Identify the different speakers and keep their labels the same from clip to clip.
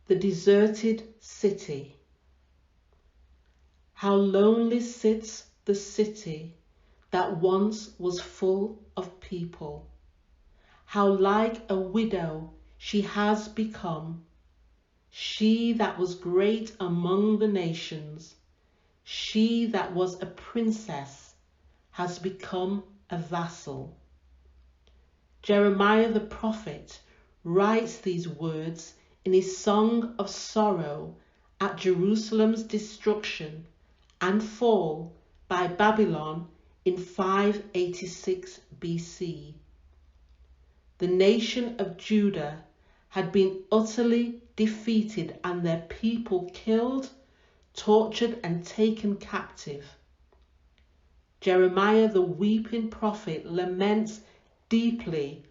Speaker 1: The deserted city. How lonely sits the city that once was full of people. How like a widow she has become, she that was great among the nations, she that was a princess has become a vassal. Jeremiah the prophet writes these words in his song of sorrow at Jerusalem's destruction and fall by Babylon in 586 BC. The nation of Judah had been utterly defeated and their people killed, tortured and taken captive. Jeremiah the weeping prophet laments deeply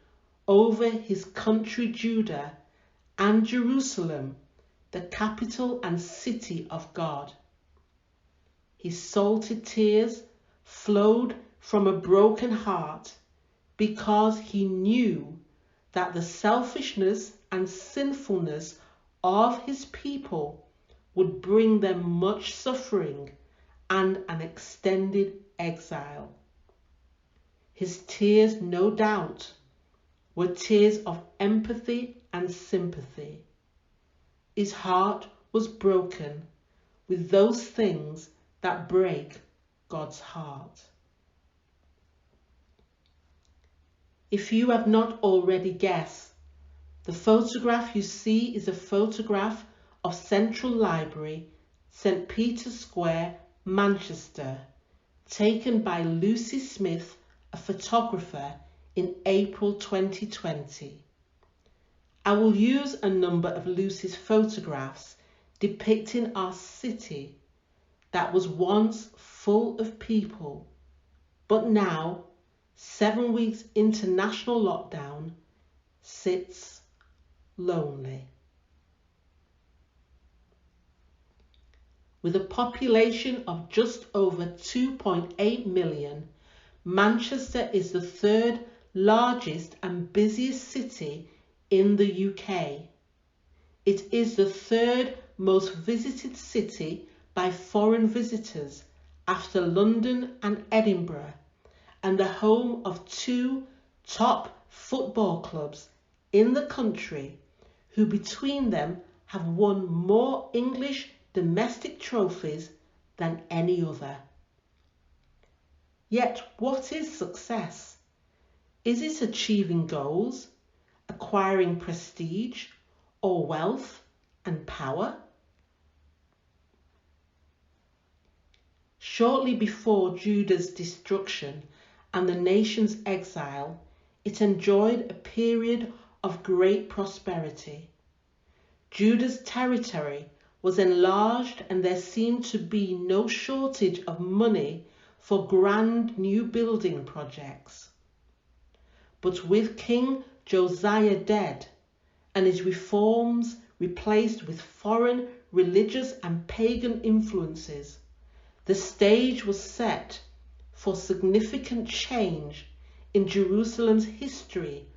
Speaker 1: over his country Judah and Jerusalem, the capital and city of God. His salty tears flowed from a broken heart because he knew that the selfishness and sinfulness of his people would bring them much suffering and an extended exile. His tears, no doubt, were tears of empathy and sympathy. His heart was broken with those things that break God's heart. If you have not already guessed, the photograph you see is a photograph of Central Library, St. Peter's Square, Manchester, taken by Lucy Smith, a photographer, in April 2020. I will use a number of Lucy's photographs depicting our city that was once full of people, but now, 7 weeks into national lockdown, sits lonely. With a population of just over 2.8 million, Manchester is the third largest and busiest city in the UK. It is the third most visited city by foreign visitors after London and Edinburgh, and the home of two top football clubs in the country who between them have won more English domestic trophies than any other. Yet what is success? Is it achieving goals, acquiring prestige or wealth and power? Shortly before Judah's destruction and the nation's exile, it enjoyed a period of great prosperity. Judah's territory was enlarged and there seemed to be no shortage of money for grand new building projects. But with King Josiah dead and his reforms replaced with foreign religious and pagan influences, the stage was set for significant change in Jerusalem's history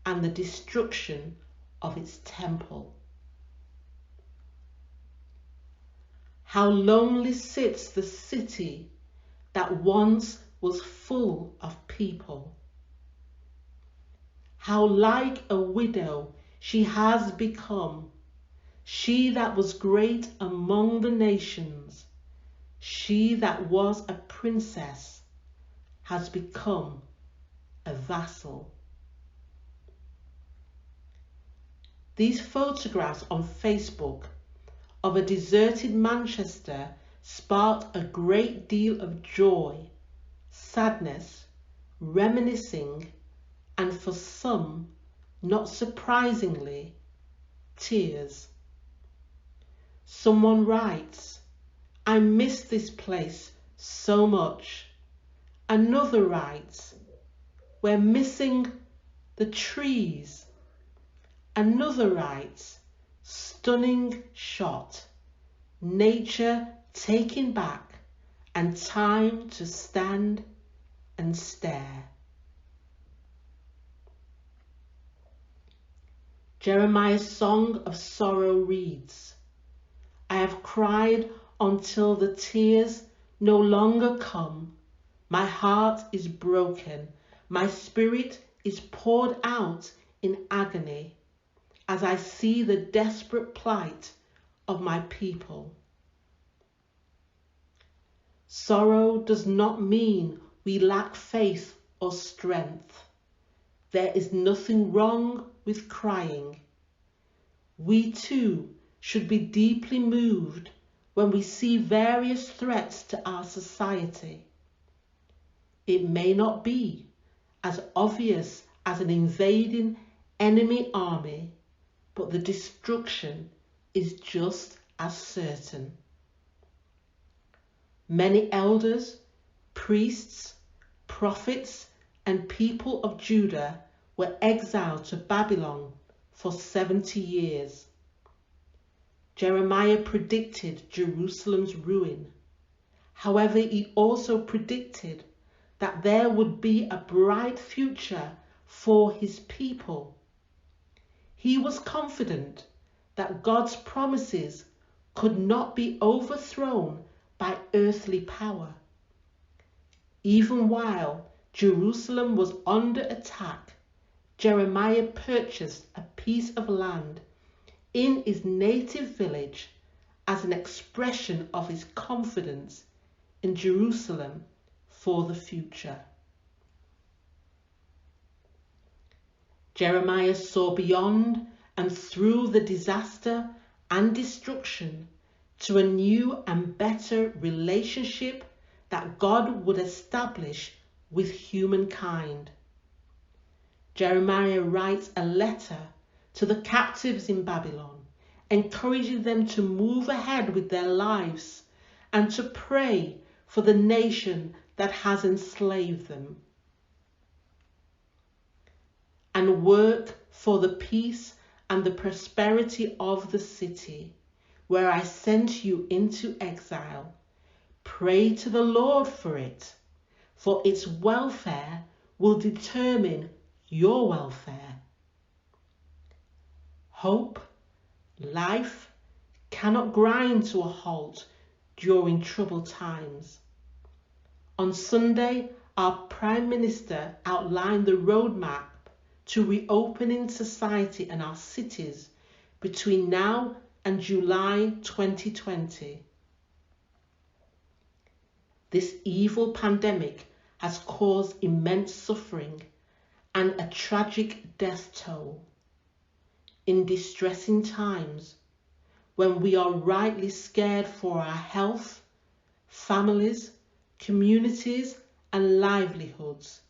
Speaker 1: and the destruction of its temple. How lonely sits the city that once was full of people. How like a widow she has become, she that was great among the nations, she that was a princess has become a vassal. These photographs on Facebook of a deserted Manchester sparked a great deal of joy, sadness, reminiscing, and for some, not surprisingly, tears. Someone writes, "I miss this place so much." Another writes, "We're missing the trees." Another writes, "Stunning shot, nature taken back and time to stand and stare." Jeremiah's song of sorrow reads, I have cried until the tears no longer come. My heart is broken. My spirit is poured out in agony as I see the desperate plight of my people. Sorrow does not mean we lack faith or strength. There is nothing wrong with crying. We too should be deeply moved when we see various threats to our society. It may not be as obvious as an invading enemy army, but the destruction is just as certain. Many elders, priests, prophets, and people of Judah were exiled to Babylon for 70 years. Jeremiah predicted Jerusalem's ruin. However, he also predicted that there would be a bright future for his people. He was confident that God's promises could not be overthrown by earthly power. Even while Jerusalem was under attack, Jeremiah purchased a piece of land in his native village as an expression of his confidence in Jerusalem for the future. Jeremiah saw beyond and through the disaster and destruction to a new and better relationship that God would establish with humankind. Jeremiah writes a letter to the captives in Babylon, encouraging them to move ahead with their lives and to pray for the nation that has enslaved them, and work for the peace and the prosperity of the city where I sent you into exile. Pray to the Lord for it, for its welfare will determine your welfare. Hope, life cannot grind to a halt during troubled times. On Sunday, our Prime Minister outlined the roadmap to reopening society and our cities between now and July 2020. This evil pandemic has caused immense suffering and a tragic death toll. In distressing times, when we are rightly scared for our health, families, communities, and livelihoods,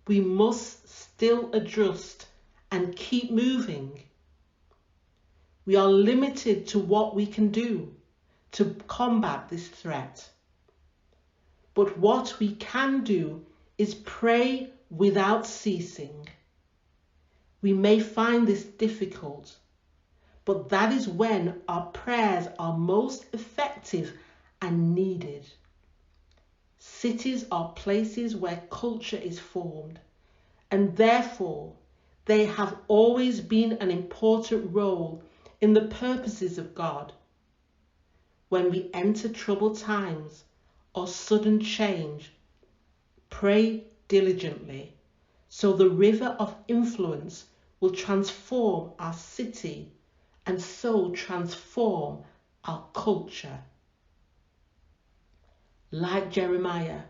Speaker 1: we must still adjust and keep moving. We are limited to what we can do to combat this threat. But what we can do is pray without ceasing. We may find this difficult, but that is when our prayers are most effective and needed. Cities are places where culture is formed, and therefore they have always been an important role in the purposes of God. When we enter troubled times or sudden change, pray diligently so the river of influence will transform our city and so transform our culture. Like Jeremiah,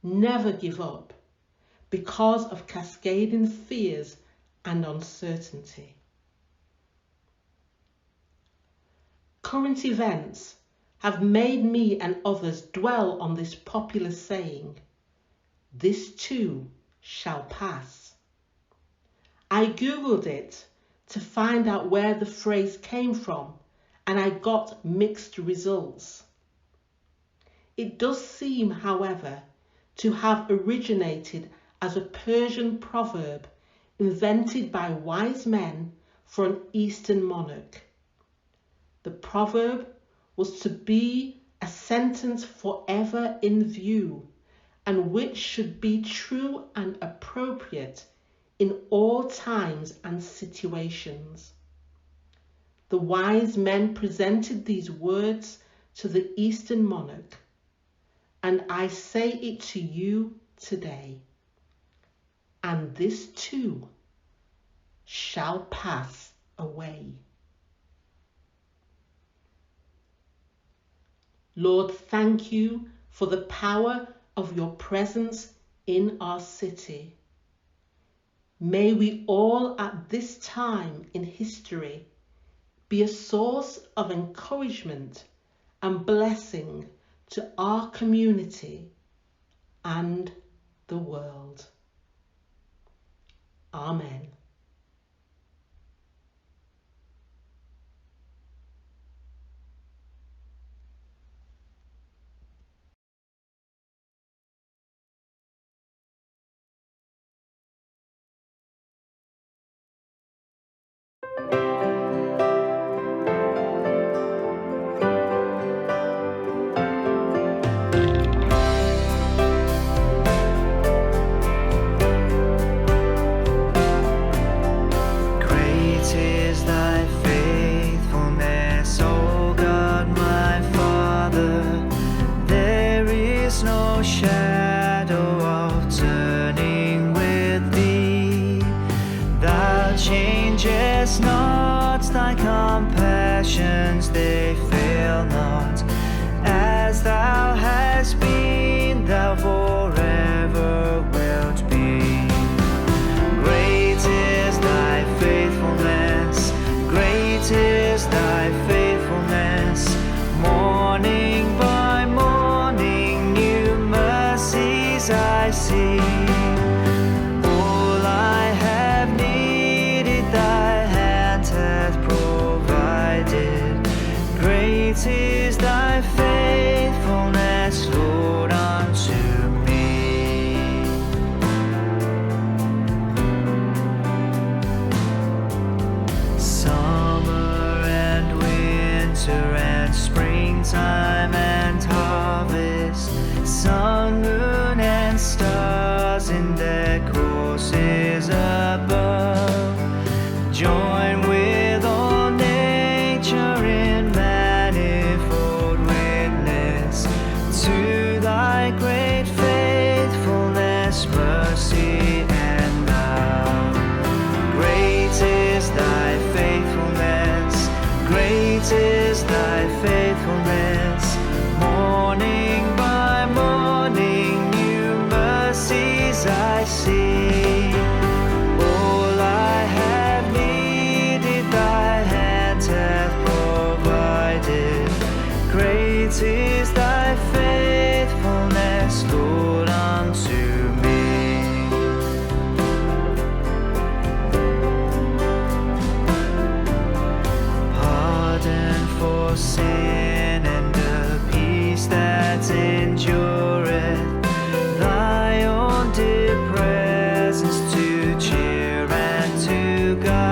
Speaker 1: never give up because of cascading fears and uncertainty. Current events have made me and others dwell on this popular saying, "This too shall pass." I googled it to find out where the phrase came from, and I got mixed results. It does seem, however, to have originated as a Persian proverb invented by wise men for an Eastern monarch. The proverb was to be a sentence forever in view, and which should be true and appropriate in all times and situations. The wise men presented these words to the Eastern monarch, and I say it to you today, and this too shall pass away. Lord, thank you for the power of your presence in our city. May we all at this time in history be a source of encouragement and blessing to our community and the world. Amen.
Speaker 2: Changest not, thy compassions they fail not. As thou hast been, thou forever wilt be. Great is thy faithfulness, great is thy faithfulness. Morning by morning new mercies I see. Great is thy faithfulness, Lord, unto me. Summer and winter and springtime and harvest, sun, moon, and stars in their courses above, join with all nature in manifold witness to thy great faithfulness, mercy, and love. Great is thy faithfulness, great is thy faithfulness. Morning by morning new mercies I see. All I have needed thy hand hath provided. Great is thy faithfulness, Lord, unto me. Pardon for sin and a peace that endureth, thy own dear presence to cheer and to guide.